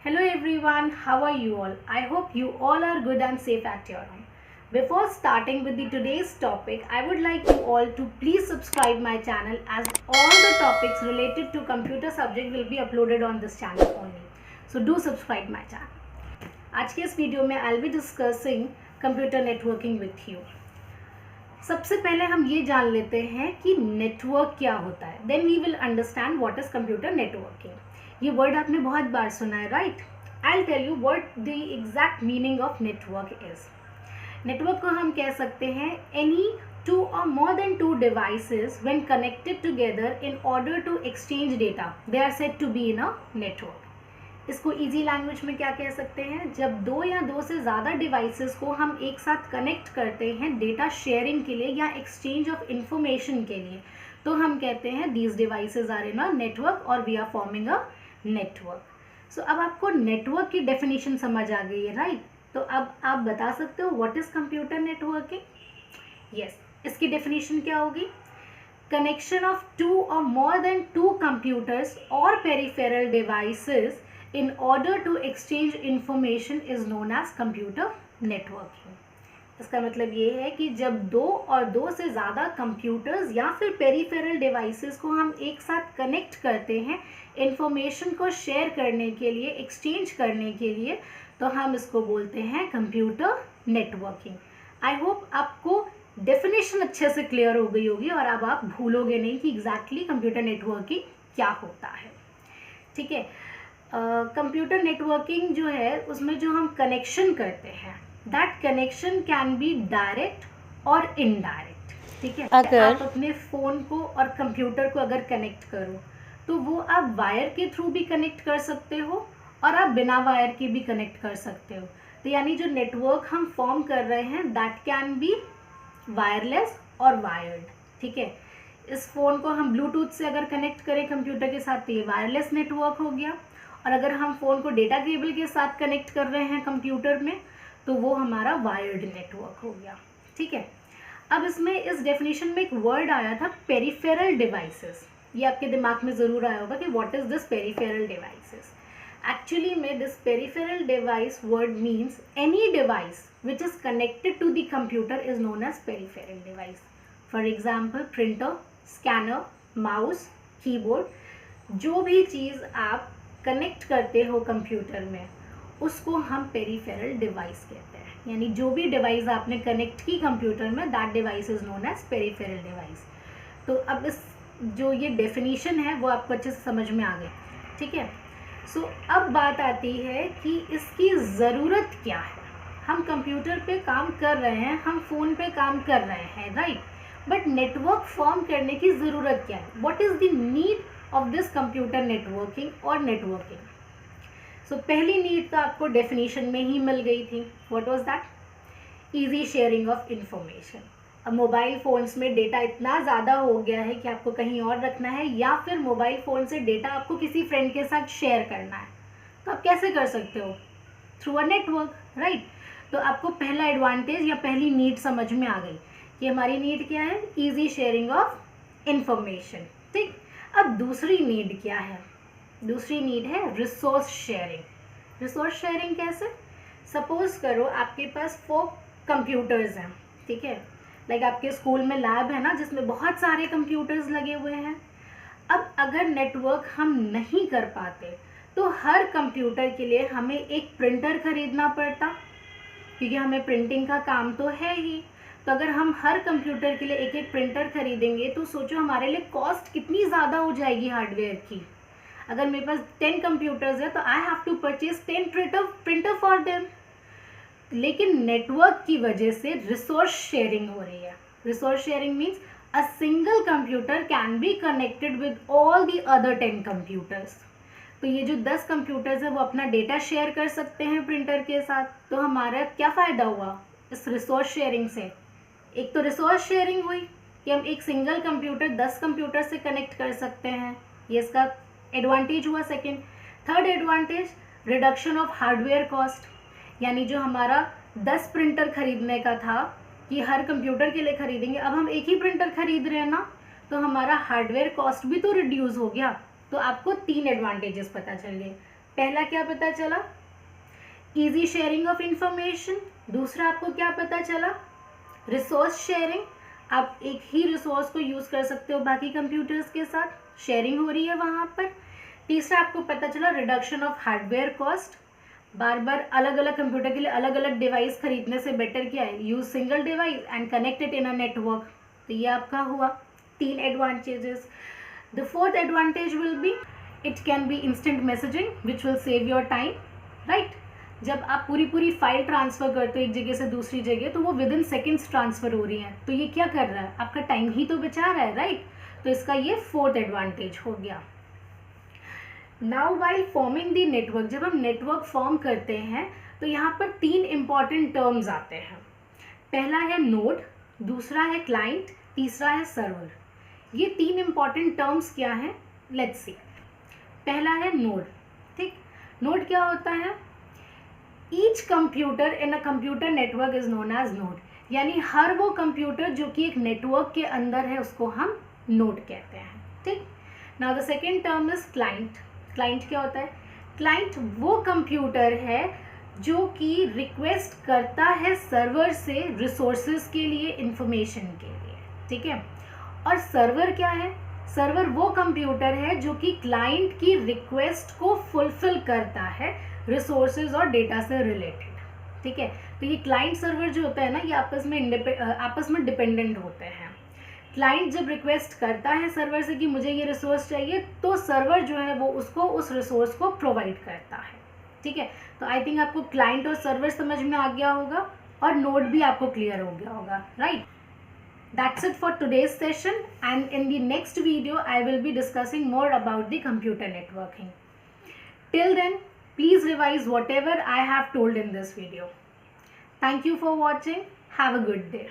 Hello everyone, how are you all? I hope you all are good and safe at your home. Before starting with today's topic, I would like you all to please subscribe my channel as all the topics related to computer subject will be uploaded on this channel only. So do subscribe my channel. आज के इस video में I'll be discussing computer networking with you. सबसे पहले हम ये जान लेते हैं कि नेटवर्क क्या होता है. Then we will understand what is computer networking. ये वर्ड आपने बहुत बार सुना है, right? I will tell you what the exact meaning of network is. Network को हम कह सकते हैं एनी टू और more than two devices when connected together in order to exchange data, they are said to be in a network. इसको easy language में क्या कह सकते हैं? जब दो या दो से ज़्यादा डिवाइसेस को हम एक साथ कनेक्ट करते हैं डेटा शेयरिंग के लिए या एक्सचेंज ऑफ इंफॉर्मेशन के लिए, तो हम कहते हैं these devices are in a network और we are forming a network. So अब आपको नेटवर्क की डेफिनेशन समझ आ गई है, राइट? तो अब आप बता सकते हो what is computer networking? Yes, इसकी डेफिनेशन क्या होगी? कनेक्शन ऑफ टू और मोर देन टू कंप्यूटर्स और peripheral devices in order to exchange information is known as computer networking. इसका मतलब ये है कि जब दो और दो से ज़्यादा कंप्यूटर्स या फिर पेरिफेरल डिवाइसेस को हम एक साथ कनेक्ट करते हैं इंफॉर्मेशन को शेयर करने के लिए, एक्सचेंज करने के लिए, तो हम इसको बोलते हैं कंप्यूटर नेटवर्किंग. आई होप आपको डेफिनेशन अच्छे से क्लियर हो गई होगी और अब आप भूलोगे नहीं कि एग्जैक्टली कंप्यूटर नेटवर्किंग क्या होता है. ठीक है. कंप्यूटर नेटवर्किंग जो है उसमें जो हम कनेक्शन करते हैं that connection can be direct और इनडायरेक्ट. ठीक है. अगर आप अपने फ़ोन को और कंप्यूटर को अगर कनेक्ट करो तो वो आप वायर के थ्रू भी कनेक्ट कर सकते हो और आप बिना वायर के भी कनेक्ट कर सकते हो. तो यानी जो नेटवर्क हम फॉर्म कर रहे हैं दैट कैन बी वायरलेस और वायर्ड. ठीक है. इस फ़ोन को हम ब्लूटूथ से अगर कनेक्ट करें कंप्यूटर के साथ तो ये वायरलेस नेटवर्क हो गया, और अगर हम फ़ोन को डेटा केबल के साथ कनेक्ट कर रहे हैं कंप्यूटर में तो वो हमारा वायर्ड नेटवर्क हो गया. ठीक है. अब इसमें इस डेफिनेशन में एक वर्ड आया था पेरिफेरल डिवाइसेस. ये आपके दिमाग में ज़रूर आया होगा कि what is this peripheral devices. Actually में this peripheral device word means any device which is connected to the computer is known as peripheral device. For example printer, scanner, mouse, keyboard, जो भी चीज़ आप कनेक्ट करते हो computer में उसको हम peripheral device कहते हैं. यानी जो भी डिवाइस आपने कनेक्ट की कंप्यूटर में that device is known as peripheral device. तो अब इस जो ये डेफिनेशन है वो आपको अच्छे से समझ में आ गई. ठीक है. सो अब बात आती है कि इसकी ज़रूरत क्या है. हम कंप्यूटर पे काम कर रहे हैं, हम फ़ोन पे काम कर रहे हैं, राइट? बट नेटवर्क फॉर्म करने की ज़रूरत क्या है? What is the need of this computer networking और networking. So पहली नीड तो आपको डेफिनेशन में ही मिल गई थी. What was that? Easy sharing of information. अब मोबाइल फ़ोन्स में डेटा इतना ज़्यादा हो गया है कि आपको कहीं और रखना है या फिर मोबाइल फ़ोन से डेटा आपको किसी फ्रेंड के साथ शेयर करना है, तो आप कैसे कर सकते हो? Through a network, right? तो आपको पहला एडवांटेज या पहली नीड समझ में आ गई कि हमारी नीड क्या है? Easy sharing of information. ठीक. अब दूसरी नीड क्या है? दूसरी नीड है रिसोर्स शेयरिंग. रिसोर्स शेयरिंग कैसे? सपोज करो आपके पास 4 कंप्यूटर्स हैं. ठीक है. लाइक आपके स्कूल में लैब है ना जिसमें बहुत सारे कंप्यूटर्स लगे हुए हैं. अब अगर नेटवर्क हम नहीं कर पाते तो हर कंप्यूटर के लिए हमें एक प्रिंटर खरीदना पड़ता, क्योंकि हमें प्रिंटिंग का काम तो है ही. तो अगर हम हर कंप्यूटर के लिए एक एक प्रिंटर खरीदेंगे तो सोचो हमारे लिए कॉस्ट कितनी ज़्यादा हो जाएगी हार्डवेयर की. अगर मेरे पास 10 कंप्यूटर्स है तो I have to purchase 10 printer for them. लेकिन नेटवर्क की वजह से रिसोर्स शेयरिंग हो रही है. Resource sharing means a single computer can be connected with all the other 10 computers. तो ये जो 10 कंप्यूटर्स है वो अपना डेटा शेयर कर सकते हैं प्रिंटर के साथ. तो हमारा क्या फ़ायदा हुआ इस रिसोर्स शेयरिंग से? एक तो रिसोर्स शेयरिंग हुई कि हम एक सिंगल कंप्यूटर 10 कंप्यूटर से कनेक्ट कर सकते हैं, ये इसका एडवांटेज हुआ. Second, third advantage reduction of hardware cost. यानी जो हमारा 10 प्रिंटर खरीदने का था कि हर कंप्यूटर के लिए खरीदेंगे, अब हम एक ही प्रिंटर खरीद रहे हैं ना, तो हमारा हार्डवेयर कॉस्ट भी तो रिड्यूस हो गया. तो आपको 3 एडवांटेजेस पता चल गए. पहला क्या पता चला, इजी शेयरिंग ऑफ इंफॉर्मेशन। दूसरा आपको क्या पता चला, रिसोर्स शेयरिंग, आप एक ही रिसोर्स को यूज़ कर सकते हो बाकी कंप्यूटर्स के साथ, शेयरिंग हो रही है वहाँ पर। तीसरा आपको पता चला रिडक्शन ऑफ हार्डवेयर कॉस्ट, बार बार अलग अलग कंप्यूटर के लिए अलग अलग डिवाइस खरीदने से बेटर क्या है, use single device and connect it in a network. तो ये आपका हुआ 3 advantages. The fourth advantage will be it can be instant messaging which will save your time, right. जब आप पूरी फाइल ट्रांसफ़र करते हो एक जगह से दूसरी जगह, तो वो विद इन सेकेंड्स ट्रांसफ़र हो रही है, तो ये क्या कर रहा है, आपका टाइम ही तो बचा रहा है, राइट। तो इसका ये फोर्थ एडवांटेज हो गया। Now while forming the network, जब हम नेटवर्क फॉर्म करते हैं तो यहाँ पर 3 इंपॉर्टेंट टर्म्स आते हैं। पहला है नोड, दूसरा है क्लाइंट, तीसरा है सर्वर। ये 3 इंपॉर्टेंट टर्म्स क्या हैं, लेट्स सी। पहला है नोड, ठीक। नोड क्या होता है, each computer in a computer network is known as node, यानी हर वो कंप्यूटर जो कि एक नेटवर्क के अंदर है उसको हम नोड कहते हैं, ठीक। Now the second term is client. Client क्या होता है, क्लाइंट वो कंप्यूटर है जो कि रिक्वेस्ट करता है सर्वर से रिसोर्सेज के लिए, इंफॉर्मेशन के लिए, ठीक है। और सर्वर क्या है, सर्वर वो कंप्यूटर है जो कि क्लाइंट की रिक्वेस्ट को फुलफिल करता है रिसोर्सेज और डेटा से रिलेटेड, ठीक है। तो ये क्लाइंट सर्वर जो होता है ना, ये आपस में डिपेंडेंट होते हैं। क्लाइंट जब रिक्वेस्ट करता है सर्वर से कि मुझे ये रिसोर्स चाहिए, तो सर्वर जो है वो उसको उस रिसोर्स को प्रोवाइड करता है, ठीक है। तो आई थिंक आपको क्लाइंट और सर्वर समझ में आ गया होगा और नोड भी आपको क्लियर हो गया होगा, right. That's it for today's session, and in the next video I will be discussing more about the computer networking. Till then, please revise whatever I have told in this video. Thank you for watching. Have a good day.